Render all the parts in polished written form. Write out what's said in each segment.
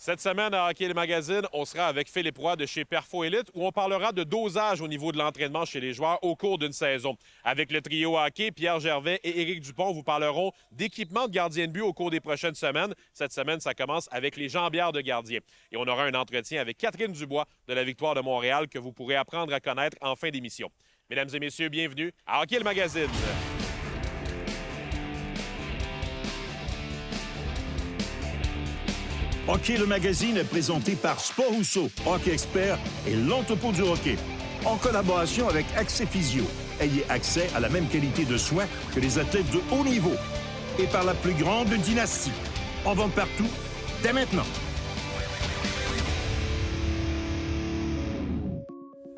Cette semaine à Hockey le Magazine, on sera avec Philippe Roy de chez Perfo Elite où on parlera de dosage au niveau de l'entraînement chez les joueurs au cours d'une saison. Avec le trio hockey, Pierre Gervais et Éric Dupont vous parleront d'équipement de gardien de but au cours des prochaines semaines. Cette semaine, ça commence avec les jambières de gardien. Et on aura un entretien avec Catherine Dubois de la Victoire de Montréal que vous pourrez apprendre à connaître en fin d'émission. Mesdames et messieurs, bienvenue à Hockey le Magazine. Hockey le Magazine est présenté par Sport Rousseau, Hockey Expert et l'entrepôt du hockey. En collaboration avec Accès Physio. Ayez accès à la même qualité de soins que les athlètes de haut niveau. Et par la plus grande dynastie. En vente partout, dès maintenant.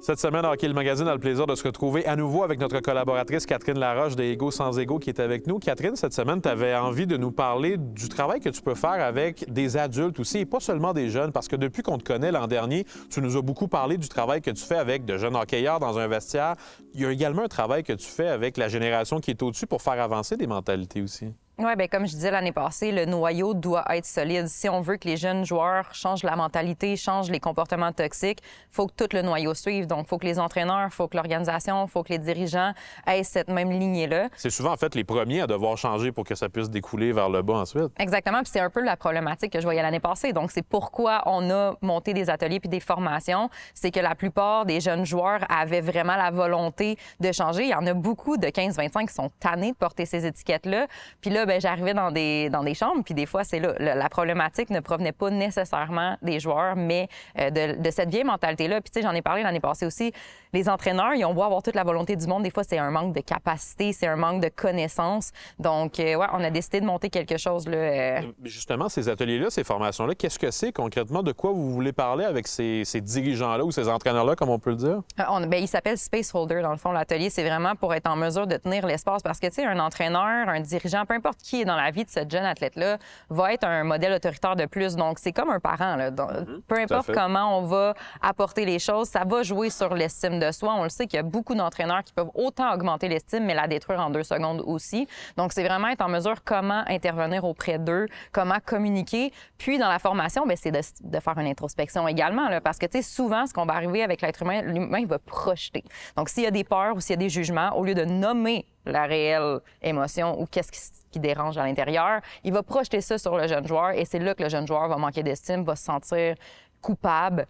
Cette semaine, Hockey le Magazine a le plaisir de se retrouver à nouveau avec notre collaboratrice Catherine Laroche de Ego sans Ego qui est avec nous. Catherine, cette semaine, tu avais envie de nous parler du travail que tu peux faire avec des adultes aussi et pas seulement des jeunes parce que depuis qu'on te connaît l'an dernier, tu nous as beaucoup parlé du travail que tu fais avec de jeunes hockeyeurs dans un vestiaire. Il y a également un travail que tu fais avec la génération qui est au-dessus pour faire avancer des mentalités aussi. Oui, bien comme je disais l'année passée, le noyau doit être solide. Si on veut que les jeunes joueurs changent la mentalité, changent les comportements toxiques, il faut que tout le noyau suive. Donc, il faut que les entraîneurs, il faut que l'organisation, il faut que les dirigeants aient cette même lignée-là. C'est souvent, en fait, les premiers à devoir changer pour que ça puisse découler vers le bas ensuite. Exactement, puis c'est un peu la problématique que je voyais l'année passée. Donc, c'est pourquoi on a monté des ateliers puis des formations. C'est que la plupart des jeunes joueurs avaient vraiment la volonté de changer. Il y en a beaucoup de 15-25 qui sont tannés de porter ces étiquettes-là. Puis là, bien, j'arrivais dans des chambres, puis des fois, c'est là, la problématique ne provenait pas nécessairement des joueurs, mais de cette vieille mentalité-là. Puis tu sais, j'en ai parlé l'année passée aussi. Les entraîneurs, ils ont beau avoir toute la volonté du monde. Des fois, c'est un manque de capacité, c'est un manque de connaissances. Donc, ouais, on a décidé de monter quelque chose, là. Justement, ces ateliers-là, ces formations-là, qu'est-ce que c'est concrètement? De quoi vous voulez parler avec ces dirigeants-là ou ces entraîneurs-là, comme on peut le dire? Bien, il s'appelle Space Holder, dans le fond, l'atelier. C'est vraiment pour être en mesure de tenir l'espace parce que, tu sais, un entraîneur, un dirigeant, peu importe qui est dans la vie de ce jeune athlète-là, va être un modèle autoritaire de plus. Donc, c'est comme un parent, là. Donc, peu importe comment on va apporter les choses, ça va jouer sur l'estime de soi. On le sait qu'il y a beaucoup d'entraîneurs qui peuvent autant augmenter l'estime, mais la détruire en 2 secondes aussi. Donc, c'est vraiment être en mesure comment intervenir auprès d'eux, comment communiquer. Puis, dans la formation, bien, c'est de faire une introspection également, là, parce que, tu sais, souvent, ce qu'on va arriver avec l'être humain, l'humain, il va projeter. Donc, s'il y a des peurs ou s'il y a des jugements, au lieu de nommer la réelle émotion ou qu'est-ce qui dérange à l'intérieur, il va projeter ça sur le jeune joueur et c'est là que le jeune joueur va manquer d'estime, va se sentir coupable.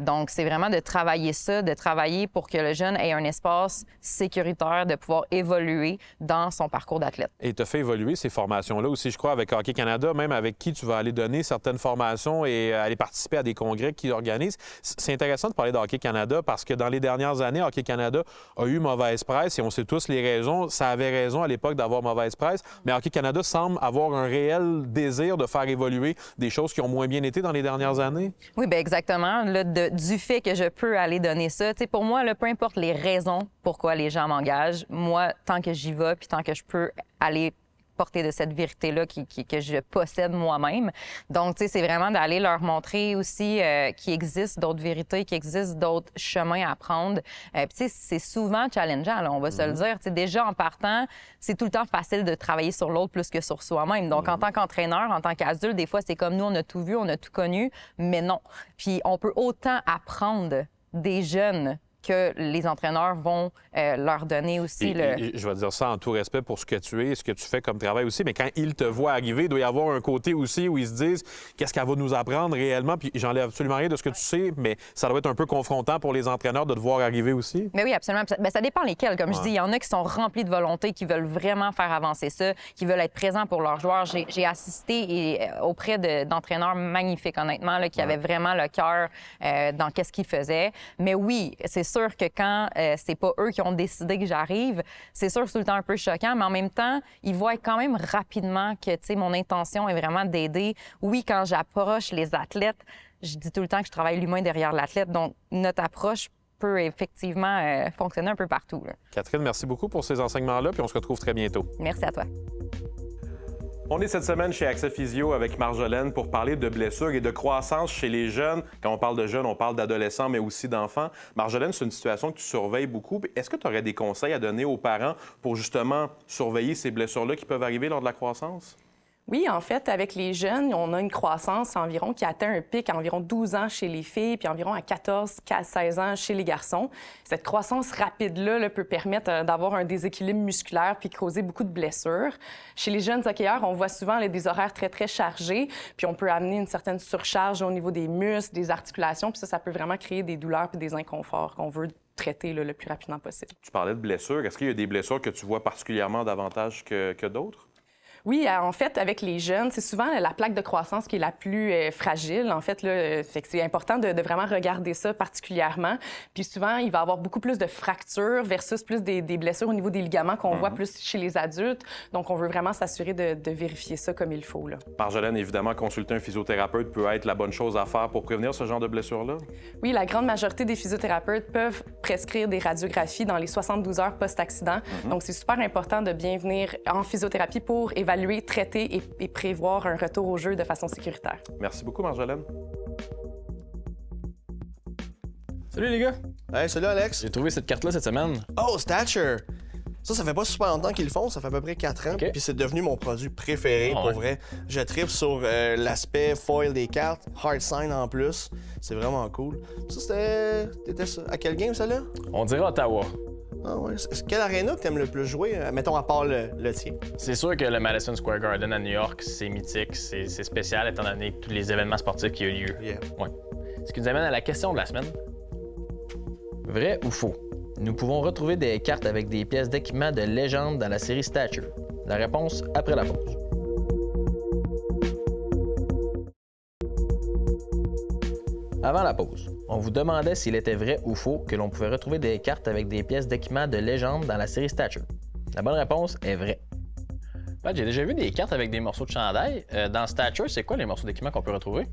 Donc, c'est vraiment de travailler ça, de travailler pour que le jeune ait un espace sécuritaire, de pouvoir évoluer dans son parcours d'athlète. Et tu as fait évoluer ces formations-là aussi, je crois, avec Hockey Canada, même avec qui tu vas aller donner certaines formations et aller participer à des congrès qu'ils organisent. C'est intéressant de parler de Hockey Canada parce que dans les dernières années, Hockey Canada a eu mauvaise presse et on sait tous les raisons. Ça avait raison à l'époque d'avoir mauvaise presse, mais Hockey Canada semble avoir un réel désir de faire évoluer des choses qui ont moins bien été dans les dernières années. Oui, bien exactement. Là, du fait que je peux aller donner ça, tu sais, pour moi, là, peu importe les raisons pourquoi les gens m'engagent, moi, tant que j'y vais, puis tant que je peux aller porter de cette vérité-là que je possède moi-même. Donc, tu sais, c'est vraiment d'aller leur montrer aussi qu'il existe d'autres vérités, qu'il existe d'autres chemins à prendre. Puis, tu sais, c'est souvent challengeant, là, on va se le dire. Tu sais, déjà, en partant, c'est tout le temps facile de travailler sur l'autre plus que sur soi-même. Donc, en tant qu'entraîneur, en tant qu'adulte, des fois, c'est comme nous, on a tout vu, on a tout connu, mais non. Puis, on peut autant apprendre des jeunes que les entraîneurs vont leur donner aussi et je vais dire ça en tout respect pour ce que tu es, ce que tu fais comme travail aussi, mais quand ils te voient arriver, il doit y avoir un côté aussi où ils se disent qu'est-ce qu'elle va nous apprendre réellement, puis j'enlève absolument rien de ce que tu sais, mais ça doit être un peu confrontant pour les entraîneurs de te voir arriver aussi. Mais oui, absolument. Bien, ça dépend lesquels. Comme je dis, il y en a qui sont remplis de volonté, qui veulent vraiment faire avancer ça, qui veulent être présents pour leurs joueurs. J'ai assisté auprès d'entraîneurs magnifiques, honnêtement, là, qui avaient vraiment le cœur dans qu'est-ce qu'ils faisaient. Mais oui, c'est sûr que quand c'est pas eux qui ont décidé que j'arrive, c'est sûr que c'est tout le temps un peu choquant, mais en même temps, ils voient quand même rapidement que, tu sais, mon intention est vraiment d'aider. Oui, quand j'approche les athlètes, je dis tout le temps que je travaille l'humain derrière l'athlète, donc notre approche peut effectivement fonctionner un peu partout, là. Catherine, merci beaucoup pour ces enseignements-là, puis on se retrouve très bientôt. Merci à toi. On est cette semaine chez Accès Physio avec Marjolaine pour parler de blessures et de croissance chez les jeunes. Quand on parle de jeunes, on parle d'adolescents, mais aussi d'enfants. Marjolaine, c'est une situation que tu surveilles beaucoup. Est-ce que tu aurais des conseils à donner aux parents pour justement surveiller ces blessures-là qui peuvent arriver lors de la croissance? Oui, en fait, avec les jeunes, on a une croissance environ qui atteint un pic à environ 12 ans chez les filles, puis environ à 14 à 16 ans chez les garçons. Cette croissance rapide-là peut permettre d'avoir un déséquilibre musculaire puis causer beaucoup de blessures. Chez les jeunes hockeyeurs, on voit souvent des horaires très, très chargés, puis on peut amener une certaine surcharge au niveau des muscles, des articulations, puis ça peut vraiment créer des douleurs puis des inconforts qu'on veut traiter le plus rapidement possible. Tu parlais de blessures. Est-ce qu'il y a des blessures que tu vois particulièrement davantage que d'autres? Oui, en fait, avec les jeunes, c'est souvent la plaque de croissance qui est la plus fragile. En fait, fait que c'est important de vraiment regarder ça particulièrement. Puis souvent, il va y avoir beaucoup plus de fractures versus plus des blessures au niveau des ligaments qu'on voit plus chez les adultes. Donc, on veut vraiment s'assurer de vérifier ça comme il faut. Là. Marjolaine, évidemment, consulter un physiothérapeute peut être la bonne chose à faire pour prévenir ce genre de blessures-là? Oui, la grande majorité des physiothérapeutes peuvent prescrire des radiographies dans les 72 heures post-accident. Donc, c'est super important de bien venir en physiothérapie pour évaluer, traiter et prévoir un retour au jeu de façon sécuritaire. Merci beaucoup, Marjolaine. Salut les gars! Hey, salut Alex! J'ai trouvé cette carte-là cette semaine. Oh, Stature! Ça fait pas super longtemps qu'ils le font, ça fait à peu près 4 ans, OK. puis c'est devenu mon produit préféré, pour vrai. Je tripe sur l'aspect foil des cartes, hard sign en plus, c'est vraiment cool. Ça, t'étais à quel game, ça, là? On dirait Ottawa. Ah ouais, quel aréna que t'aimes le plus jouer, mettons à part le tien? C'est sûr que le Madison Square Garden à New York, c'est mythique, c'est spécial étant donné tous les événements sportifs qui ont eu lieu. Yeah. Ouais. Ce qui nous amène à la question de la semaine. Vrai ou faux? Nous pouvons retrouver des cartes avec des pièces d'équipement de légende dans la série Stature. La réponse après la pause. Avant la pause, on vous demandait s'il était vrai ou faux que l'on pouvait retrouver des cartes avec des pièces d'équipement de légende dans la série Stature. La bonne réponse est vraie. J'ai déjà vu des cartes avec des morceaux de chandail. Dans Stature, c'est quoi les morceaux d'équipement qu'on peut retrouver?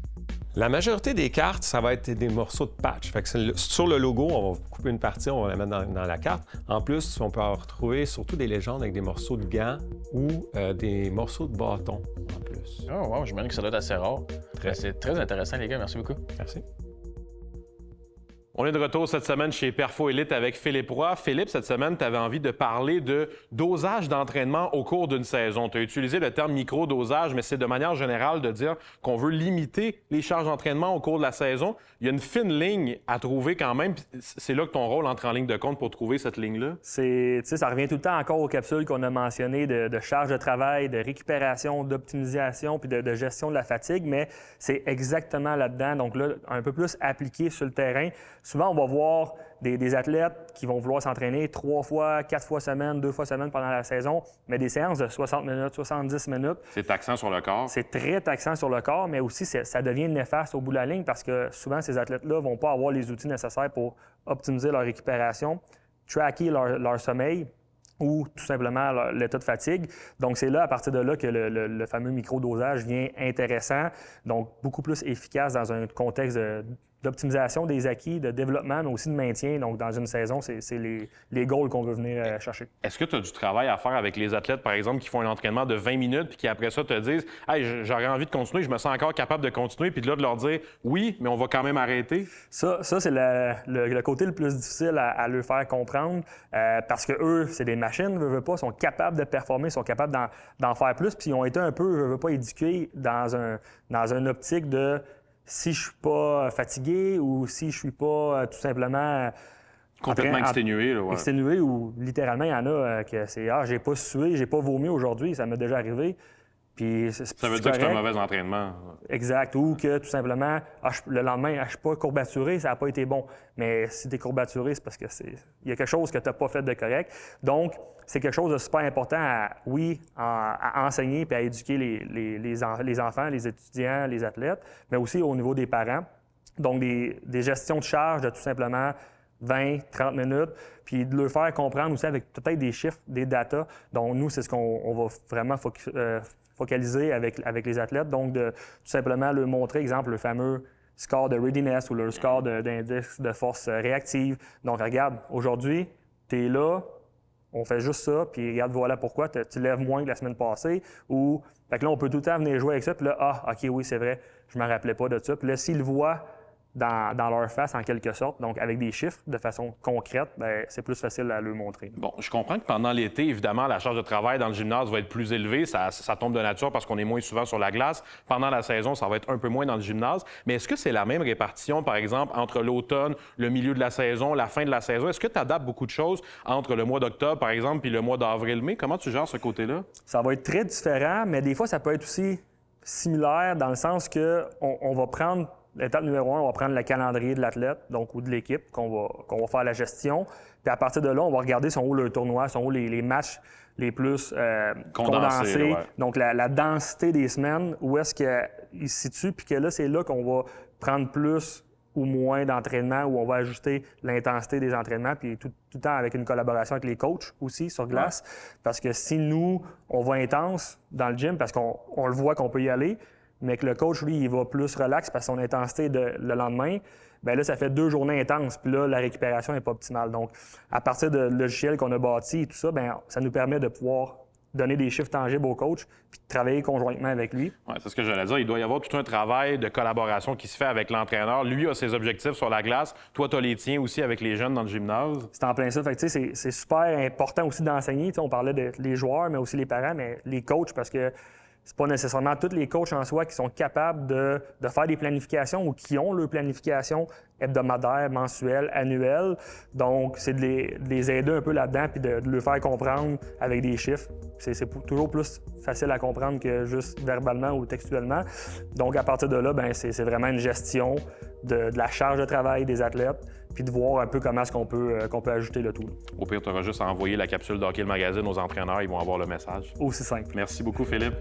La majorité des cartes, ça va être des morceaux de patch. Fait que sur le logo, on va couper une partie, on va la mettre dans la carte. En plus, on peut en retrouver surtout des légendes avec des morceaux de gants ou des morceaux de bâton en plus. Oh wow, j'imagine que ça doit être assez rare. C'est très intéressant les gars, merci beaucoup. Merci. On est de retour cette semaine chez Perfo Elite avec Philippe Roy. Philippe, cette semaine, tu avais envie de parler de dosage d'entraînement au cours d'une saison. Tu as utilisé le terme micro-dosage, mais c'est de manière générale de dire qu'on veut limiter les charges d'entraînement au cours de la saison. Il y a une fine ligne à trouver quand même. C'est là que ton rôle entre en ligne de compte pour trouver cette ligne-là. Ça revient tout le temps encore aux capsules qu'on a mentionnées de charge de travail, de récupération, d'optimisation puis de gestion de la fatigue, mais c'est exactement là-dedans. Donc là, un peu plus appliqué sur le terrain. Souvent, on va voir des athlètes qui vont vouloir s'entraîner 3 fois, 4 fois semaine, 2 fois semaine pendant la saison, mais des séances de 60 minutes, 70 minutes. C'est taxant sur le corps. C'est très taxant sur le corps, mais aussi ça devient néfaste au bout de la ligne parce que souvent, ces athlètes-là ne vont pas avoir les outils nécessaires pour optimiser leur récupération, tracker leur sommeil ou tout simplement l'état de fatigue. Donc, c'est là, à partir de là, que le fameux micro-dosage vient intéressant, donc beaucoup plus efficace dans un contexte d'optimisation des acquis, de développement, mais aussi de maintien. Donc, dans une saison, c'est les goals qu'on veut venir chercher. Est-ce que tu as du travail à faire avec les athlètes, par exemple, qui font un entraînement de 20 minutes puis qui, après ça, te disent « Hey, j'aurais envie de continuer, je me sens encore capable de continuer », puis de là, de leur dire « Oui, mais on va quand même arrêter ». Ça c'est le côté le plus difficile à leur faire comprendre parce que eux, c'est des machines, veulent pas, sont capables de performer, sont capables d'en faire plus, puis ils ont été un peu, veulent pas, éduqués dans une optique de si je suis pas fatigué ou si je suis pas tout simplement complètement exténué. Là, ouais. Exténué ou littéralement, il y en a que c'est « Ah, j'ai pas sué, j'ai pas vomi aujourd'hui, ça m'est déjà arrivé ». Puis ça veut dire que c'est un mauvais entraînement. Exact. Ou que tout simplement, le lendemain, je ne suis pas courbaturé, ça n'a pas été bon. Mais si tu es courbaturé, c'est parce que il y a quelque chose que tu n'as pas fait de correct. Donc, c'est quelque chose de super important à enseigner et à éduquer les enfants, les étudiants, les athlètes, mais aussi au niveau des parents. Donc, des gestions de charge de tout simplement 20, 30 minutes, puis de leur faire comprendre aussi avec peut-être des chiffres, des datas. Donc, nous, c'est ce qu'on va vraiment focaliser avec les athlètes. Donc, de tout simplement leur montrer, exemple, le fameux score de readiness ou le score d'index de force réactive. Donc, regarde, aujourd'hui, tu es là, on fait juste ça, puis regarde, voilà pourquoi, tu lèves moins que la semaine passée. Ou, fait que là, on peut tout le temps venir jouer avec ça, puis là, OK, oui, c'est vrai, je ne me rappelais pas de ça. Puis là, s'ils voient dans leur face, en quelque sorte. Donc, avec des chiffres, de façon concrète, bien, c'est plus facile à leur montrer. Bon, je comprends que pendant l'été, évidemment, la charge de travail dans le gymnase va être plus élevée. Ça tombe de nature parce qu'on est moins souvent sur la glace. Pendant la saison, ça va être un peu moins dans le gymnase. Mais est-ce que c'est la même répartition, par exemple, entre l'automne, le milieu de la saison, la fin de la saison? Est-ce que tu adaptes beaucoup de choses entre le mois d'octobre, par exemple, puis le mois d'avril-mai? Comment tu gères ce côté-là? Ça va être très différent, mais des fois, ça peut être aussi similaire dans le sens qu'on va prendre l'étape numéro 1, on va prendre le calendrier de l'athlète, donc ou de l'équipe, qu'on va faire la gestion. Puis à partir de là, on va regarder sont où le tournoi, sont où les matchs les plus condensés. Ouais. Donc la densité des semaines, où est-ce qu'ils se situent, puis que là, c'est là qu'on va prendre plus ou moins d'entraînement, où on va ajuster l'intensité des entraînements, puis tout le temps avec une collaboration avec les coachs aussi sur glace. Ouais. Parce que si nous, on va intense dans le gym, parce qu'on le voit qu'on peut y aller, mais que le coach, lui, il va plus relax parce que son intensité le lendemain, bien là, ça fait 2 journées intenses, puis là, la récupération n'est pas optimale. Donc, à partir de logiciels qu'on a bâtis et tout ça, bien, ça nous permet de pouvoir donner des chiffres tangibles au coach puis de travailler conjointement avec lui. Oui, c'est ce que j'allais dire. Il doit y avoir tout un travail de collaboration qui se fait avec l'entraîneur. Lui a ses objectifs sur la glace. Toi, tu as les tiens aussi avec les jeunes dans le gymnase. C'est en plein ça. Fait que, c'est super important aussi d'enseigner. On parlait des joueurs, mais aussi les parents, mais les coachs, parce que c'est pas nécessairement tous les coachs en soi qui sont capables de faire des planifications ou qui ont leur planification hebdomadaire, mensuelle, annuelle. Donc, c'est de les aider un peu là-dedans puis de leur faire comprendre avec des chiffres. C'est toujours plus facile à comprendre que juste verbalement ou textuellement. Donc, à partir de là, bien, c'est vraiment une gestion de la charge de travail des athlètes puis de voir un peu comment est-ce qu'on peut ajouter le tout. Au pire, tu auras juste à envoyer la capsule d'Hockey le Magazine aux entraîneurs. Ils vont avoir le message. Aussi simple. Merci beaucoup, Philippe.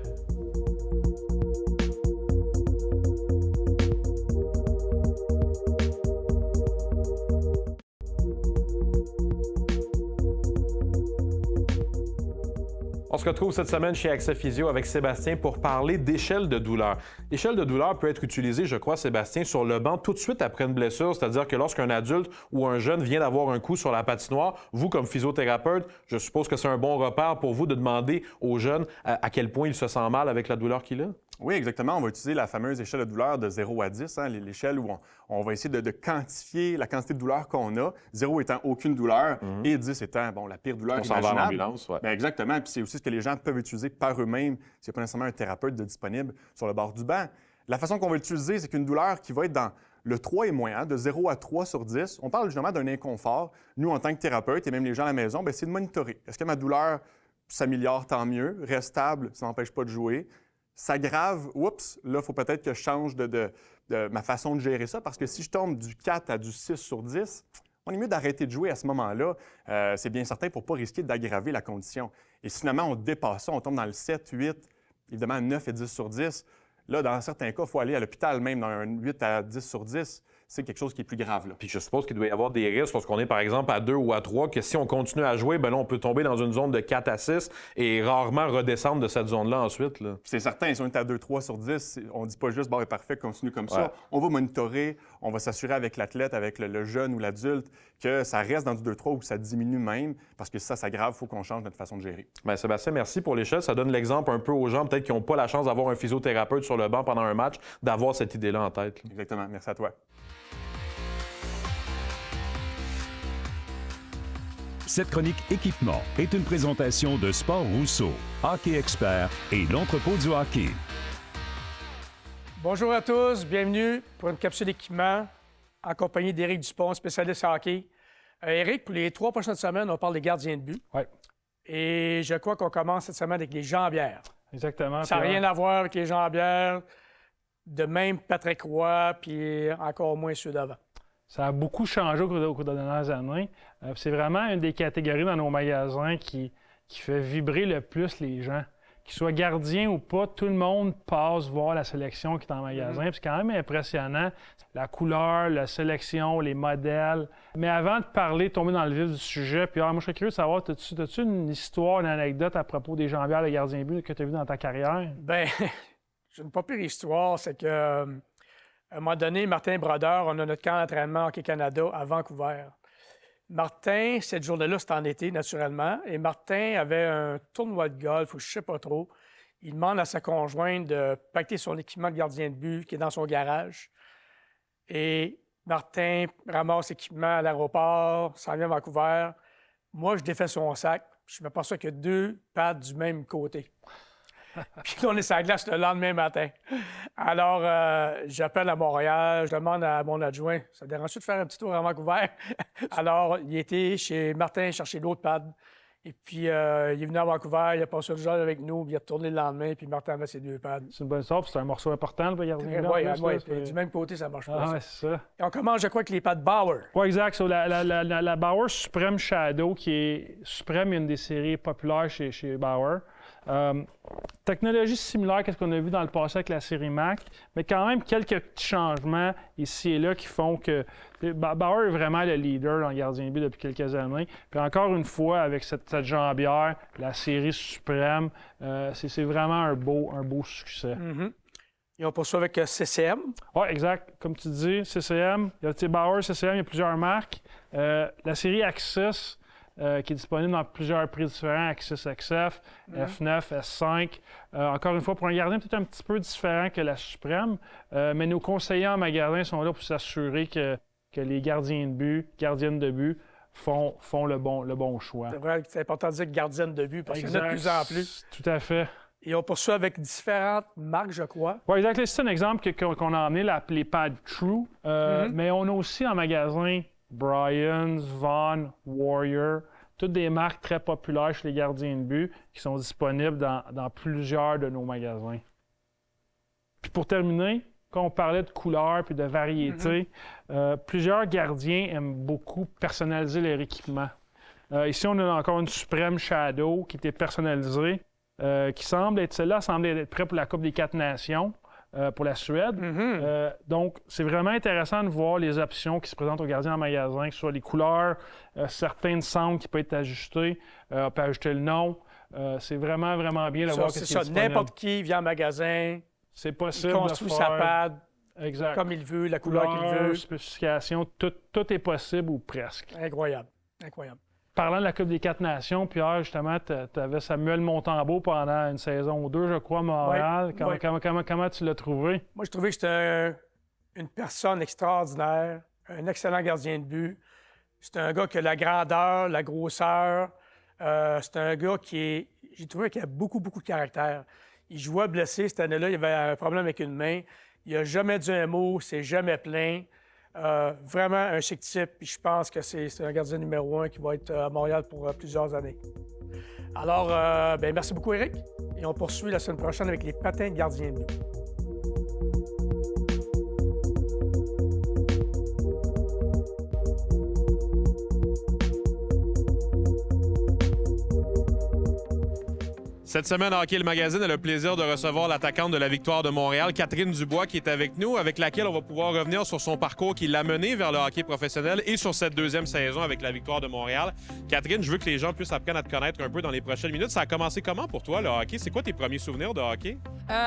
On se retrouve cette semaine chez Accès Physio avec Sébastien pour parler d'échelle de douleur. L'échelle de douleur peut être utilisée, je crois, Sébastien, sur le banc tout de suite après une blessure, c'est-à-dire que lorsqu'un adulte ou un jeune vient d'avoir un coup sur la patinoire, vous, comme physiothérapeute, je suppose que c'est un bon repère pour vous de demander aux jeunes à quel point il se sent mal avec la douleur qu'il a? Oui, exactement. On va utiliser la fameuse échelle de douleur de 0 à 10, l'échelle où on va essayer de quantifier la quantité de douleur qu'on a, 0 étant aucune douleur et 10 étant la pire douleur imaginable. On s'en va en ambulance, ouais. Bien, exactement. Puis c'est aussi ce que les gens peuvent utiliser par eux-mêmes s'il n'y a pas nécessairement un thérapeute disponible sur le bord du banc. La façon qu'on va l'utiliser, c'est qu'une douleur qui va être dans le 3 et moins, de 0 à 3 sur 10, on parle justement d'un inconfort. Nous, en tant que thérapeute et même les gens à la maison, bien, c'est de monitorer. Est-ce que ma douleur s'améliore? Tant mieux. Reste stable, ça n'empêche pas de jouer. S'aggrave, oups, là, il faut peut-être que je change de ma façon de gérer ça, parce que si je tombe du 4 à du 6 sur 10, on est mieux d'arrêter de jouer à ce moment-là. C'est bien certain pour ne pas risquer d'aggraver la condition. Et si finalement, on dépasse ça, on tombe dans le 7, 8, évidemment 9 et 10 sur 10. Là, dans certains cas, il faut aller à l'hôpital même dans un 8 à 10 sur 10. C'est quelque chose qui est plus grave. Là. Puis je suppose qu'il doit y avoir des risques lorsqu'on est, par exemple, à 2 ou à 3, que si on continue à jouer, bien là, on peut tomber dans une zone de 4 à 6 et rarement redescendre de cette zone-là ensuite. Là. C'est certain, si on est à 2-3 sur 10, on ne dit pas juste « bon, parfait, continue comme Ouais. ça ». On va monitorer, on va s'assurer avec l'athlète, avec le jeune ou l'adulte, que ça reste dans du 2-3 ou que ça diminue même, parce que si ça s'aggrave, il faut qu'on change notre façon de gérer. Bien, Sébastien, merci pour l'échelle. Ça donne l'exemple un peu aux gens, peut-être qui n'ont pas la chance d'avoir un physiothérapeute sur le banc pendant un match, d'avoir cette idée-là en tête. Là. Exactement. Merci à toi. Cette chronique équipement est une présentation de Sport Rousseau, Hockey Expert et l'entrepôt du hockey. Bonjour à tous, bienvenue pour une capsule d'équipement en compagnie d'Éric Dupont, spécialiste hockey. Éric, pour les 3 prochaines semaines, on parle des gardiens de but. Oui. Et je crois qu'on commence cette semaine avec les jambières. Exactement. Ça n'a rien à voir avec les jambières, de même Patrick Roy, puis encore moins ceux d'avant. Ça a beaucoup changé au cours des dernières années. C'est vraiment une des catégories dans nos magasins qui fait vibrer le plus les gens. Qu'ils soient gardiens ou pas, tout le monde passe voir la sélection qui est en magasin. Puis c'est quand même impressionnant, la couleur, la sélection, les modèles. Mais avant de parler, tomber dans le vif du sujet, puis moi je serais curieux de savoir, as-tu une histoire, une anecdote à propos des jambières de gardiens de but que tu as vu dans ta carrière? Bien, j'ai une pas pire histoire, c'est que... À un moment donné, Martin Brodeur, on a notre camp d'entraînement Hockey Canada à Vancouver. Martin, cette journée-là, c'était en été, naturellement, et Martin avait un tournoi de golf, ou je ne sais pas trop. Il demande à sa conjointe de pacter son équipement de gardien de but qui est dans son garage. Et Martin ramasse équipement à l'aéroport, s'en vient à Vancouver. Moi, je défais son sac, puis je m'aperçois qu'il y a 2 pads du même côté. Puis là, on est sur la glace le lendemain matin. Alors, j'appelle à Montréal, je demande à mon adjoint, « Ça te dérange-tu de faire un petit tour à Vancouver? » Alors, il était chez Martin chercher l'autre pad. Et puis, il est venu à Vancouver, il a passé le jour avec nous, puis il est retourné le lendemain, puis Martin avait ses 2 pads. C'est une bonne sorte, c'est un morceau important, le gardien. Oui, du même côté, ça marche pas. Ah, ouais, c'est ça. Et on commence, je crois, avec les pads Bauer. Oui, exact. So, la Bauer Supreme Shadow, qui est Supreme, une des séries populaires chez Bauer. Technologie similaire à ce qu'on a vu dans le passé avec la série Mac, mais quand même quelques petits changements ici et là qui font que Bauer est vraiment le leader dans le gardien de but depuis quelques années. Puis encore une fois, avec cette jambière, la série Suprême, c'est vraiment un beau succès. Mm-hmm. Et on poursuit avec CCM. Oui, exact. Comme tu dis, CCM, il y a Bauer, CCM, il y a plusieurs marques. La série Axis, qui est disponible dans plusieurs prix différents, Axis XF, F9, S5. Encore une fois, pour un gardien peut-être un petit peu différent que la Suprême, mais nos conseillers en magasin sont là pour s'assurer que les gardiens de but, gardiennes de but, font le bon choix. C'est vrai, c'est important de dire gardienne de but, parce qu'il y en a de plus en plus. Tout à fait. Et on poursuit avec différentes marques, je crois. Oui, exact. C'est un exemple qu'on a emmené, les pads True, mais on a aussi en magasin Bryans, Vaughn, Warrior, toutes des marques très populaires chez les gardiens de but qui sont disponibles dans plusieurs de nos magasins. Puis pour terminer, quand on parlait de couleurs et de variété, plusieurs gardiens aiment beaucoup personnaliser leur équipement. Ici, on a encore une Supreme Shadow qui était personnalisée, celle-là semble être prête pour la Coupe des 4 Nations. Pour la Suède. Donc, c'est vraiment intéressant de voir les options qui se présentent aux gardiens en magasin, que ce soit les couleurs, certaines centres qui peuvent être ajustées, on peut ajouter le nom. C'est vraiment, vraiment bien de voir c'est ça. N'importe qui vient en magasin, c'est possible, il construit sa pad comme il veut, la couleur qu'il veut. Spécification, tout est possible ou presque. Incroyable, incroyable. Parlant de la Coupe des 4 Nations, Pierre, justement, tu avais Samuel Montembeault pendant une saison ou 2, je crois, à Montréal. Comment tu l'as trouvé? Moi, je trouvais que c'était une personne extraordinaire, un excellent gardien de but. C'est un gars qui a la grandeur, la grosseur. C'est un gars j'ai trouvé qu'il a beaucoup, beaucoup de caractère. Il jouait blessé cette année-là, il avait un problème avec une main. Il n'a jamais dit un mot, c'est jamais plaint. Vraiment un chic type, puis je pense que c'est un gardien numéro 1 qui va être à Montréal pour plusieurs années. Alors, merci beaucoup, Éric. Et on poursuit la semaine prochaine avec les patins de gardien de but. Cette semaine, Hockey le Magazine a le plaisir de recevoir l'attaquante de la Victoire de Montréal, Catherine Dubois, qui est avec nous, avec laquelle on va pouvoir revenir sur son parcours qui l'a mené vers le hockey professionnel et sur cette deuxième saison avec la Victoire de Montréal. Catherine, je veux que les gens puissent apprendre à te connaître un peu dans les prochaines minutes. Ça a commencé comment pour toi, le hockey? C'est quoi tes premiers souvenirs de hockey?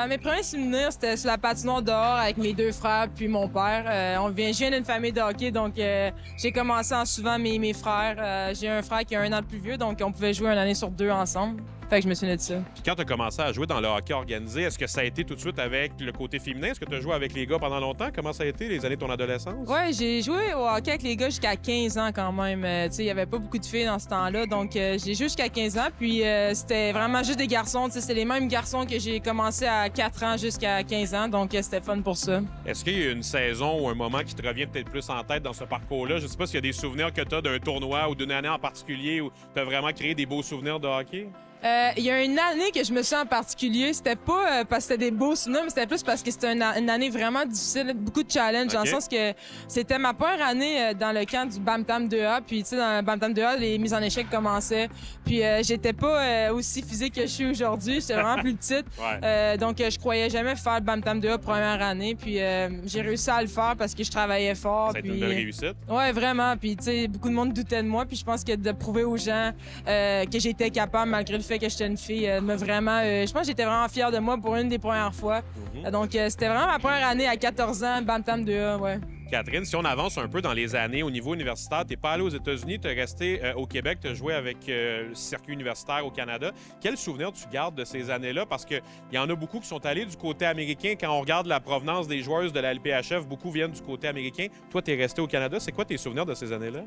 Mes premiers souvenirs, c'était sur la patinoire dehors avec mes 2 frères puis mon père. Je viens d'une famille de hockey, donc j'ai commencé en suivant mes frères. J'ai un frère qui est 1 an de plus vieux, donc on pouvait jouer une année sur 2 ensemble. Fait que je me souviens de ça. Puis quand tu as commencé à jouer dans le hockey organisé, est-ce que ça a été tout de suite avec le côté féminin? Est-ce que tu as joué avec les gars pendant longtemps? Comment ça a été les années de ton adolescence? Oui, j'ai joué au hockey avec les gars jusqu'à 15 ans quand même. Il n'y avait pas beaucoup de filles dans ce temps-là, donc j'ai joué jusqu'à 15 ans. Puis c'était vraiment juste des garçons. C'est les mêmes garçons que j'ai commencé à 4 ans jusqu'à 15 ans, donc c'était fun pour ça. Est-ce qu'il y a une saison ou un moment qui te revient peut-être plus en tête dans ce parcours-là? Je ne sais pas s'il y a des souvenirs que tu as d'un tournoi ou d'une année en particulier où tu as vraiment créé des beaux souvenirs de hockey? Il y a une année que je me suis en particulier. C'était pas parce que c'était des beaux souvenirs, mais c'était plus parce que c'était une année vraiment difficile, beaucoup de challenges, dans le sens que c'était ma première année dans le camp du Bantam 2A. Puis, tu sais, dans le Bantam 2A, les mises en échec commençaient. Puis, j'étais pas aussi physique que je suis aujourd'hui. J'étais vraiment plus petite. Donc, je croyais jamais faire le Bantam 2A première année. Puis, j'ai réussi à le faire parce que je travaillais fort. Ça a été une belle réussite. Ouais, vraiment. Puis, tu sais, beaucoup de monde doutait de moi. Puis, je pense que de prouver aux gens que j'étais capable, malgré le fait que j'étais une fille, je pense que j'étais vraiment fière de moi pour une des premières fois. Donc, c'était vraiment ma première année à 14 ans, Bantam 2A, ouais. Catherine, si on avance un peu dans les années au niveau universitaire, tu n'es pas allé aux États-Unis, tu es resté au Québec, tu as joué avec le circuit universitaire au Canada. Quel souvenir tu gardes de ces années-là? Parce qu'il y en a beaucoup qui sont allés du côté américain. Quand on regarde la provenance des joueuses de la LPHF, beaucoup viennent du côté américain. Toi, tu es resté au Canada. C'est quoi tes souvenirs de ces années-là?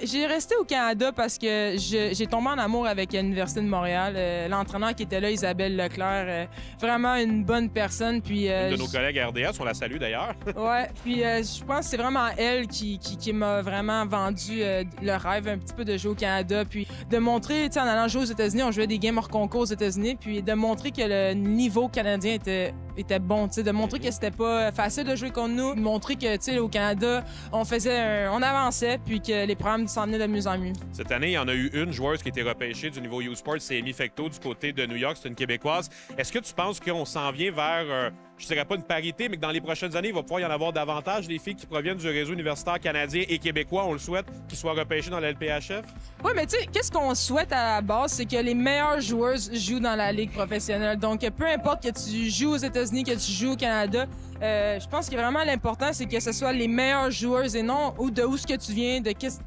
J'ai resté au Canada parce que j'ai tombé en amour avec l'Université de Montréal. L'entraîneur qui était là, Isabelle Leclerc, vraiment une bonne personne. Puis, une de nos collègues RDS, on la salue d'ailleurs. Ouais, puis je pense que c'est vraiment elle qui m'a vraiment vendu le rêve un petit peu de jouer au Canada. Puis de montrer, tu sais, en allant jouer aux États-Unis, on jouait des games hors concours aux États-Unis, puis de montrer que le niveau canadien était bon, tu sais, de montrer que c'était pas facile de jouer contre nous, de montrer que, tu sais, au Canada, on avançait, puis que les programmes s'en venaient de mieux en mieux. Cette année, il y en a eu une joueuse qui a été repêchée du niveau U-Sport, c'est Amy Fecteau du côté de New York, c'est une Québécoise. Est-ce que tu penses qu'on s'en vient vers, je dirais pas une parité, mais que dans les prochaines années, il va pouvoir y en avoir davantage des filles qui proviennent du réseau universitaire canadien et québécois, on le souhaite, qui soient repêchées dans la LPHF? Oui, mais tu sais, qu'est-ce qu'on souhaite à la base, c'est que les meilleures joueuses jouent dans la ligue professionnelle. Donc, peu importe que tu joues aux États-Unis, que tu joues au Canada, je pense que vraiment l'important, c'est que ce soit les meilleures joueuses et non de où ce que tu viens, de qu'est-ce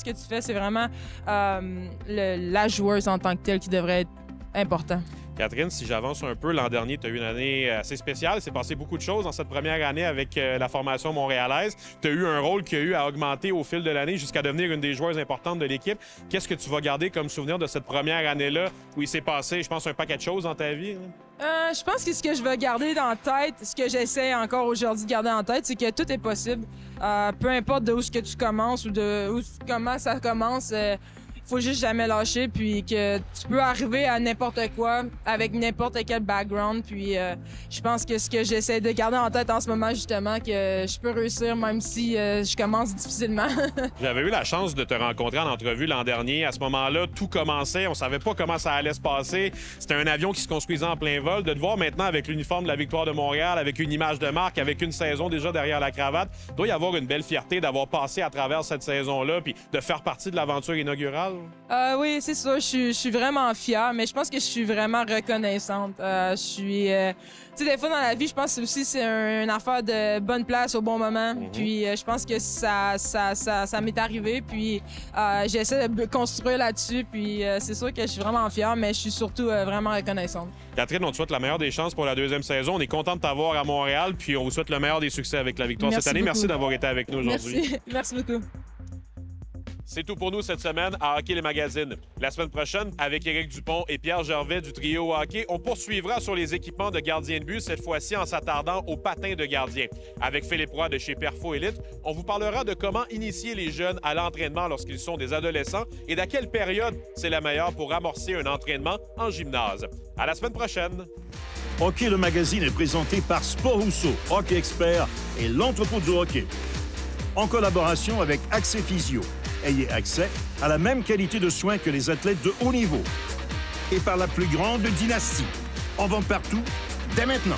que tu fais. C'est vraiment la joueuse en tant que telle qui devrait être important. Catherine, si j'avance un peu, l'an dernier, tu as eu une année assez spéciale. Il s'est passé beaucoup de choses dans cette première année avec la formation montréalaise. Tu as eu un rôle qui a eu à augmenter au fil de l'année jusqu'à devenir une des joueuses importantes de l'équipe. Qu'est-ce que tu vas garder comme souvenir de cette première année-là où il s'est passé, je pense, un paquet de choses dans ta vie? Je pense que ce que je vais garder dans la tête, ce que j'essaie encore aujourd'hui de garder en tête, c'est que tout est possible. Peu importe de où ce que tu commences ou comment ça commence, faut juste jamais lâcher, puis que tu peux arriver à n'importe quoi avec n'importe quel background. Puis je pense que ce que j'essaie de garder en tête en ce moment, justement, que je peux réussir même si je commence difficilement. J'avais eu la chance de te rencontrer en entrevue l'an dernier. À ce moment-là, tout commençait. On savait pas comment ça allait se passer. C'était un avion qui se construisait en plein vol. De te voir maintenant avec l'uniforme de la Victoire de Montréal, avec une image de marque, avec une saison déjà derrière la cravate, il doit y avoir une belle fierté d'avoir passé à travers cette saison-là puis de faire partie de l'aventure inaugurale. Oui, c'est ça. Je suis vraiment fière, mais je pense que je suis vraiment reconnaissante. Tu sais, des fois dans la vie, je pense que c'est une affaire de bonne place au bon moment. Puis je pense que ça m'est arrivé. Puis j'essaie de construire là-dessus. Puis c'est sûr que je suis vraiment fière, mais je suis surtout vraiment reconnaissante. Catherine, on te souhaite la meilleure des chances pour la deuxième saison. On est content de t'avoir à Montréal, puis on vous souhaite le meilleur des succès avec la victoire cette année. Merci d'avoir été avec nous aujourd'hui. Merci beaucoup. C'est tout pour nous cette semaine à Hockey les magazines. La semaine prochaine, avec Éric Dupont et Pierre Gervais du trio hockey, on poursuivra sur les équipements de gardien de but, cette fois-ci en s'attardant aux patins de gardien. Avec Philippe Roy de chez Perfo Elite, on vous parlera de comment initier les jeunes à l'entraînement lorsqu'ils sont des adolescents et d'à quelle période c'est la meilleure pour amorcer un entraînement en gymnase. À la semaine prochaine! Hockey le magazine est présenté par Sport Rousseau, Hockey Expert et l'entrepôt du hockey. En collaboration avec Accès Physio. Ayez accès à la même qualité de soins que les athlètes de haut niveau. Et par la plus grande dynastie. En vente partout, dès maintenant.